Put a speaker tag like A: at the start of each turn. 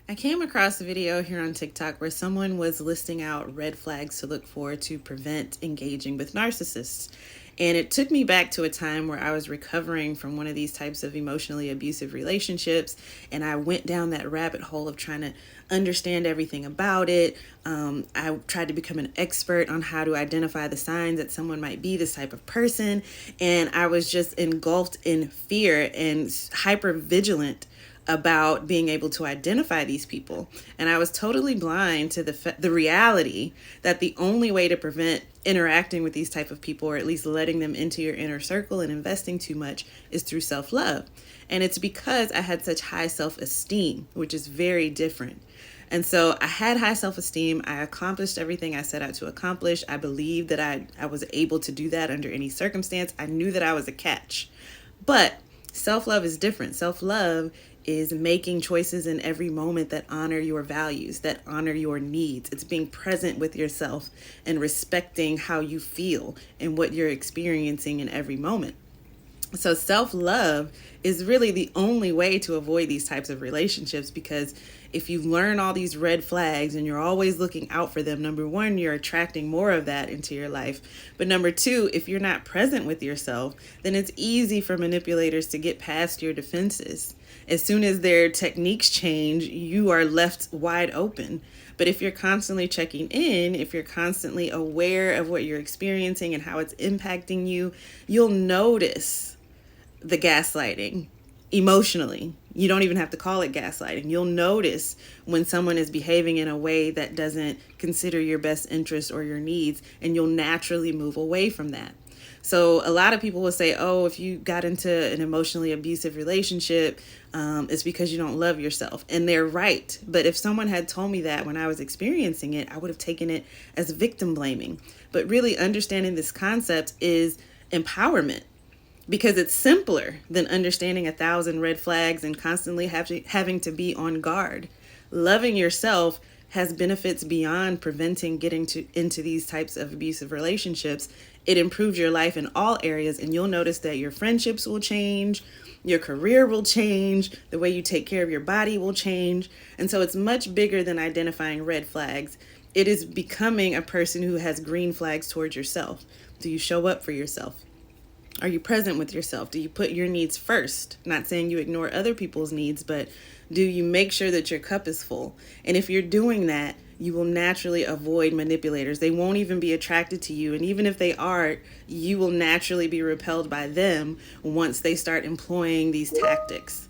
A: I came across a video here on TikTok where someone was listing out red flags to look for to prevent engaging with narcissists. And it took me back to a time where I was recovering from one of these types of emotionally abusive relationships. And I went down that rabbit hole of trying to understand everything about it. I tried to become an expert on how to identify the signs that someone might be this type of person. And I was just engulfed in fear and hyper vigilant about being able to identify these people. And I was totally blind to the reality that the only way to prevent interacting with these type of people, or at least letting them into your inner circle and investing too much, is through self-love. And it's because I had such high self-esteem, which is very different. And so I had high self-esteem. I accomplished everything I set out to accomplish. I believed that I was able to do that under any circumstance. I knew that I was a catch. But self-love is different. Self-love is making choices in every moment that honor your values, that honor your needs. It's being present with yourself and respecting how you feel and what you're experiencing in every moment. So self-love is really the only way to avoid these types of relationships, because if you learn all these red flags and you're always looking out for them, number one, you're attracting more of that into your life. But number two, if you're not present with yourself, then it's easy for manipulators to get past your defenses. As soon as their techniques change, you are left wide open. But if you're constantly checking in, if you're constantly aware of what you're experiencing and how it's impacting you, you'll notice the gaslighting emotionally. You don't even have to call it gaslighting. You'll notice when someone is behaving in a way that doesn't consider your best interests or your needs, and you'll naturally move away from that. So a lot of people will say, oh, if you got into an emotionally abusive relationship, it's because you don't love yourself. And they're right. But if someone had told me that when I was experiencing it, I would have taken it as victim blaming. But really understanding this concept is empowerment, because it's simpler than understanding 1,000 red flags and constantly having to be on guard. Loving yourself has benefits beyond preventing getting into these types of abusive relationships. It improves your life in all areas, and you'll notice that your friendships will change, your career will change, the way you take care of your body will change. And so it's much bigger than identifying red flags. It is becoming a person who has green flags towards yourself. Do you show up for yourself? Are you present with yourself? Do you put your needs first? Not saying you ignore other people's needs, but do you make sure that your cup is full? And if you're doing that, you will naturally avoid manipulators. They won't even be attracted to you. And even if they are, you will naturally be repelled by them once they start employing these tactics.